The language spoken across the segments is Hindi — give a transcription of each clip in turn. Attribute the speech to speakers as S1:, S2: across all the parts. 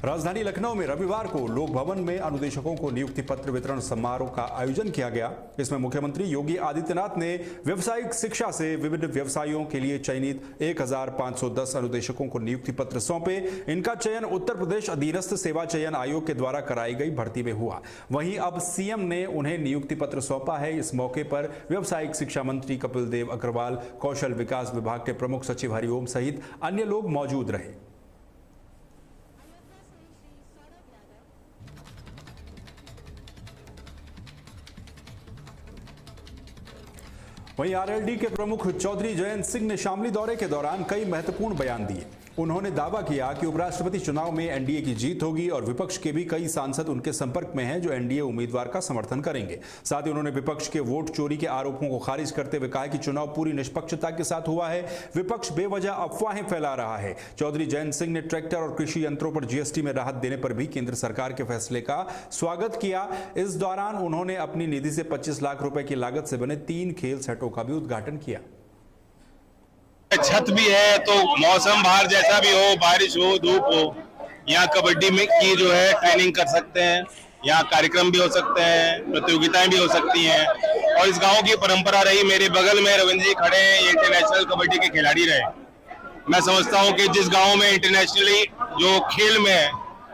S1: राजधानी लखनऊ में रविवार को लोक भवन में अनुदेशकों को नियुक्ति पत्र वितरण समारोह का आयोजन किया गया। इसमें मुख्यमंत्री योगी आदित्यनाथ ने व्यावसायिक शिक्षा से विभिन्न व्यवसायों के लिए चयनित 1510 अनुदेशकों को नियुक्ति पत्र सौंपे। इनका चयन उत्तर प्रदेश अधीनस्थ सेवा चयन आयोग के द्वारा कराई गई भर्ती में हुआ। वहीं अब सीएम ने उन्हें नियुक्ति पत्र सौंपा है। इस मौके पर व्यावसायिक शिक्षा मंत्री कपिल देव अग्रवाल, कौशल विकास विभाग के प्रमुख सचिव हरिओम सहित अन्य लोग मौजूद रहे। वहीं आरएलडी के प्रमुख चौधरी जयंत सिंह ने शामली दौरे के दौरान कई महत्वपूर्ण बयान दिए। उन्होंने दावा किया कि उपराष्ट्रपति चुनाव में एनडीए की जीत होगी और विपक्ष के भी कई सांसद उनके संपर्क में हैं जो एनडीए उम्मीदवार का समर्थन करेंगे। साथ ही उन्होंने विपक्ष के वोट चोरी के आरोपों को खारिज करते हुए कहा कि चुनाव पूरी निष्पक्षता के साथ हुआ है, विपक्ष बेवजह अफवाहें फैला रहा है। चौधरी जयंत सिंह ने ट्रैक्टर और कृषि यंत्रों पर जीएसटी में राहत देने पर भी केंद्र सरकार के फैसले का स्वागत किया। इस दौरान उन्होंने अपनी निधि से 25 लाख रुपए की लागत से बने 3 खेल सेटों का भी उद्घाटन किया।
S2: छत भी है तो मौसम बाहर जैसा भी हो, बारिश हो, धूप हो, यहाँ कबड्डी में की जो है ट्रेनिंग कर सकते हैं। यहाँ कार्यक्रम भी हो सकते हैं, प्रतियोगिताएं भी हो सकती हैं। और इस गांव की परंपरा रही, मेरे बगल में रविंद्र जी खड़े हैं, ये इंटरनेशनल कबड्डी के खिलाड़ी रहे। मैं समझता हूँ कि जिस गांव में इंटरनेशनली जो खेल में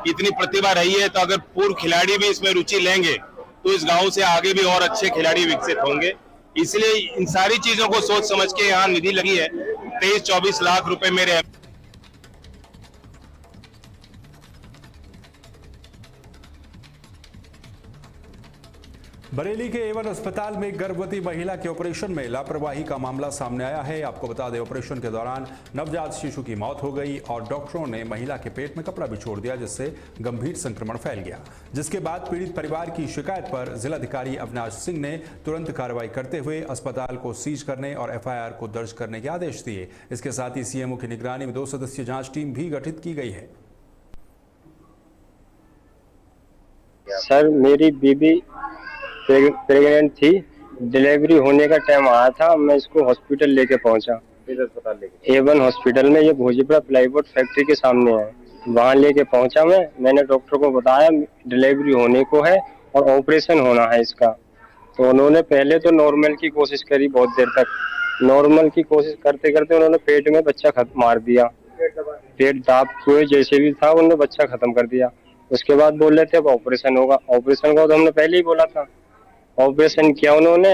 S2: इतनी प्रतिभा रही है, तो अगर पूर्व खिलाड़ी भी इसमें रुचि लेंगे तो इस गाँव से आगे भी और अच्छे खिलाड़ी विकसित होंगे। इसलिए इन सारी चीजों को सोच समझ के यहाँ निधि लगी है। 23-24 लाख रुपए मेरे।
S1: बरेली के एवन अस्पताल में गर्भवती महिला के ऑपरेशन में लापरवाही का मामला सामने आया है। आपको बता दें, ऑपरेशन के दौरान नवजात शिशु की मौत हो गई और डॉक्टरों ने महिला के पेट में कपड़ा भी छोड़ दिया, जिससे गंभीर संक्रमण फैल गया। जिसके बाद पीड़ित परिवार की शिकायत पर जिलाधिकारी अविनाश सिंह ने तुरंत कार्रवाई करते हुए अस्पताल को सीज करने और एफआईआर को दर्ज करने के आदेश दिए। इसके साथ ही सीएमओ की निगरानी में 2 सदस्यीय जांच टीम भी गठित की गई है।
S3: सर, मेरी बीबी प्रेग्नेंट थी, डिलीवरी होने का टाइम आया था, मैं इसको हॉस्पिटल लेके पहुंचा। अस्पताल लेके एवन हॉस्पिटल में, ये भोजीपुरा प्लाईवुड फैक्ट्री के सामने है, वहां लेके पहुंचा मैंने डॉक्टर को बताया डिलीवरी होने को है और ऑपरेशन होना है इसका। तो उन्होंने पहले तो नॉर्मल की कोशिश करी, बहुत देर तक नॉर्मल की कोशिश करते करते उन्होंने पेट में बच्चा खत्म मार दिया। पेट दाब हुए जैसे भी था, उन्होंने बच्चा खत्म कर दिया। उसके बाद बोल रहे थे अब ऑपरेशन होगा। ऑपरेशन का तो हमने पहले ही बोला था। ऑपरेशन किया उन्होंने।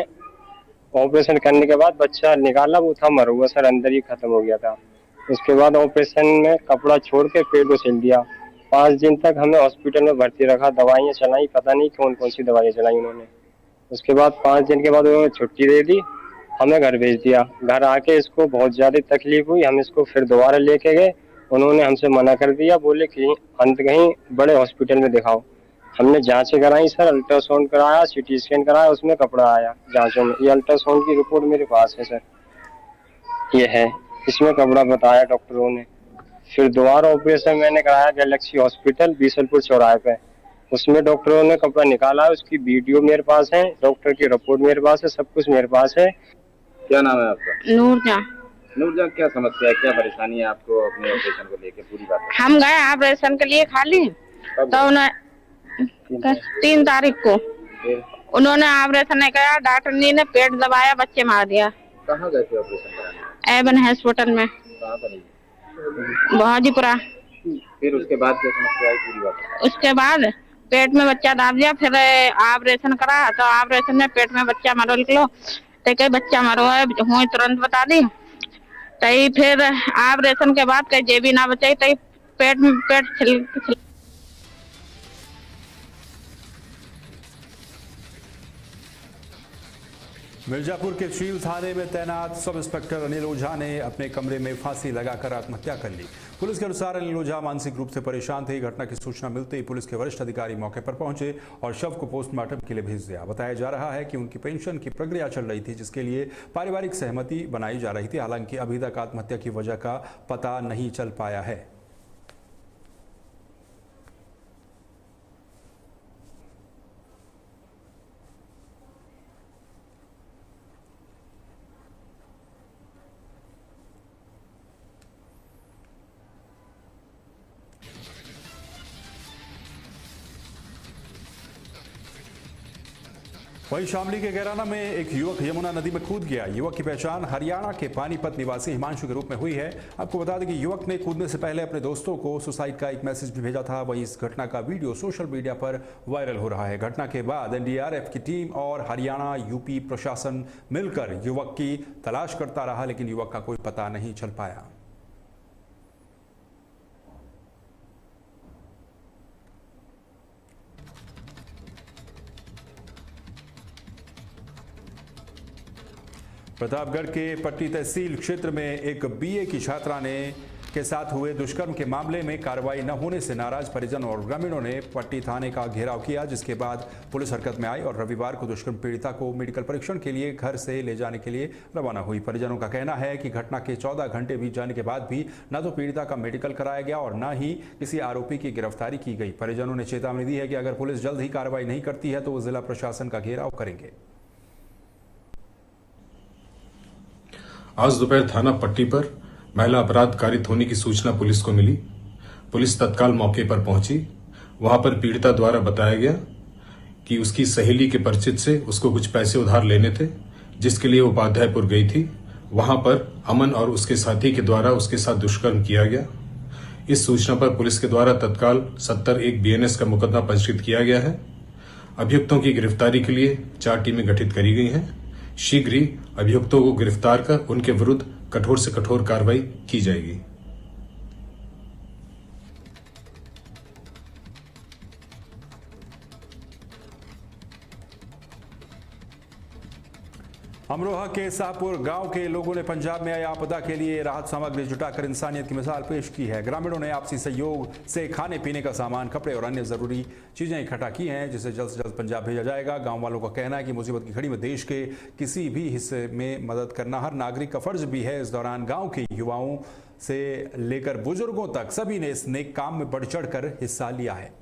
S3: ऑपरेशन करने के बाद बच्चा निकाला, वो था मरा हुआ सर, अंदर ही खत्म हो गया था। उसके बाद ऑपरेशन में कपड़ा छोड़ के पेट को सिल दिया। 5 दिन तक हमें हॉस्पिटल में भर्ती रखा, दवाइयाँ चलाई, पता नहीं कौन कौन सी दवाइयाँ चलाई उन्होंने। उसके बाद 5 दिन के बाद उन्होंने छुट्टी दे दी, हमें घर भेज दिया। घर आके इसको बहुत ज्यादा तकलीफ हुई, हम इसको फिर दोबारा लेके गए। उन्होंने हमसे मना कर दिया, बोले कि अंत कहीं बड़े हॉस्पिटल में दिखाओ। हमने जांचें कराई सर, अल्ट्रासाउंड कराया, सीटी स्कैन कराया, उसमें कपड़ा आया जांचों में। ये अल्ट्रासाउंड की रिपोर्ट मेरे पास है सर, ये है, इसमें कपड़ा बताया डॉक्टरों ने। फिर दोबारा ऑपरेशन मैंने कराया गैलेक्सी हॉस्पिटल बीसलपुर चौराहे पे, उसमें डॉक्टरों ने कपड़ा निकाला, उसकी वीडियो मेरे पास है, डॉक्टर की रिपोर्ट मेरे पास है, सब कुछ मेरे पास है।
S4: क्या नाम है आपका?
S5: नूरजहां।
S4: नूरजहां, क्या समस्या है, क्या परेशानी है आपको अपने ऑपरेशन को लेकर? पूरी बात है।
S5: हम गए ऑपरेशन के लिए खाली, तो उन्हें 3 तारीख को उन्होंने ऑपरेशन नहीं कराया, डॉक्टर ने पेट दबाया, बच्चे मार दिया।
S4: कहाँ गए थे ऑपरेशन कराने?
S5: एवन हॉस्पिटल में।
S4: कहाँ पर?
S5: बहाजीपुरा।
S4: फिर उसके बाद क्या समस्या आई, पूरी बात है।
S5: उसके बाद पेट में बच्चा दाब दिया, फिर ऑपरेशन करा, तो ऑपरेशन में पेट में बच्चा मरो निकलो, तो कई बच्चा मरो है हुई, तुरंत बता दी। तई फिर ऑपरेशन के बाद कई जेबी ना बचाई, तई पेट में पेट
S1: मिर्जापुर के चील थाने में तैनात सब इंस्पेक्टर अनिल ओझा ने अपने कमरे में फांसी लगाकर आत्महत्या कर ली। पुलिस के अनुसार अनिल ओझा मानसिक रूप से परेशान थे। घटना की सूचना मिलते ही पुलिस के वरिष्ठ अधिकारी मौके पर पहुंचे और शव को पोस्टमार्टम के लिए भेज दिया। बताया जा रहा है कि उनकी पेंशन की प्रक्रिया चल रही थी, जिसके लिए पारिवारिक सहमति बनाई जा रही थी। हालांकि अभी तक आत्महत्या की वजह का पता नहीं चल पाया है। वहीं शामली के गैराना में एक युवक यमुना नदी में कूद गया। युवक की पहचान हरियाणा के पानीपत निवासी हिमांशु के रूप में हुई है। आपको बता दें कि युवक ने कूदने से पहले अपने दोस्तों को सुसाइड का एक मैसेज भी भेजा था। वहीं इस घटना का वीडियो सोशल मीडिया पर वायरल हो रहा है। घटना के बाद एनडीआरएफ की टीम और हरियाणा यूपी प्रशासन मिलकर युवक की तलाश करता रहा, लेकिन युवक का कोई पता नहीं चल पाया। प्रतापगढ़ के पट्टी तहसील क्षेत्र में एक बीए की छात्रा के साथ हुए दुष्कर्म के मामले में कार्रवाई न होने से नाराज परिजन और ग्रामीणों ने पट्टी थाने का घेराव किया, जिसके बाद पुलिस हरकत में आई और रविवार को दुष्कर्म पीड़िता को मेडिकल परीक्षण के लिए घर से ले जाने के लिए रवाना हुई। परिजनों का कहना है कि घटना के 14 घंटे बीत जाने के बाद भी न तो पीड़िता का मेडिकल कराया गया और न ही किसी आरोपी की गिरफ्तारी की गई। परिजनों ने चेतावनी दी है कि अगर पुलिस जल्द ही कार्रवाई नहीं करती है तो वो जिला प्रशासन का घेराव करेंगे।
S6: आज दोपहर थाना पट्टी पर महिला अपराध कारित होने की सूचना पुलिस को मिली। पुलिस तत्काल मौके पर पहुंची। वहां पर पीड़िता द्वारा बताया गया कि उसकी सहेली के परिचित से उसको कुछ पैसे उधार लेने थे, जिसके लिए उपाध्यायपुर गई थी। वहां पर अमन और उसके साथी के द्वारा उसके साथ दुष्कर्म किया गया। इस सूचना पर पुलिस के द्वारा तत्काल 70-1 BNS का मुकदमा पंजीकृत किया गया है। अभियुक्तों की गिरफ्तारी के लिए 4 टीमें गठित करी गई हैं। शीघ्र ही अभियुक्तों को गिरफ्तार कर उनके विरुद्ध कठोर से कठोर कार्रवाई की जाएगी।
S1: अमरोहा के शाहपुर गांव के लोगों ने पंजाब में आई आपदा के लिए राहत सामग्री जुटाकर इंसानियत की मिसाल पेश की है। ग्रामीणों ने आपसी सहयोग से खाने पीने का सामान, कपड़े और अन्य जरूरी चीजें इकट्ठा की हैं, जिसे जल्द से जल्द पंजाब भेजा जाएगा। गांव वालों का कहना है कि मुसीबत की घड़ी में देश के किसी भी हिस्से में मदद करना हर नागरिक का फर्ज भी है। इस दौरान गाँव के युवाओं से लेकर बुजुर्गों तक सभी ने इस नेक काम में बढ़ चढ़ कर हिस्सा लिया है।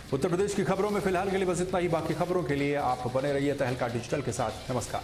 S1: उत्तर प्रदेश की खबरों में फिलहाल के लिए बस इतना ही। बाकी खबरों के लिए आप बने रहिए तहलका डिजिटल के साथ। नमस्कार।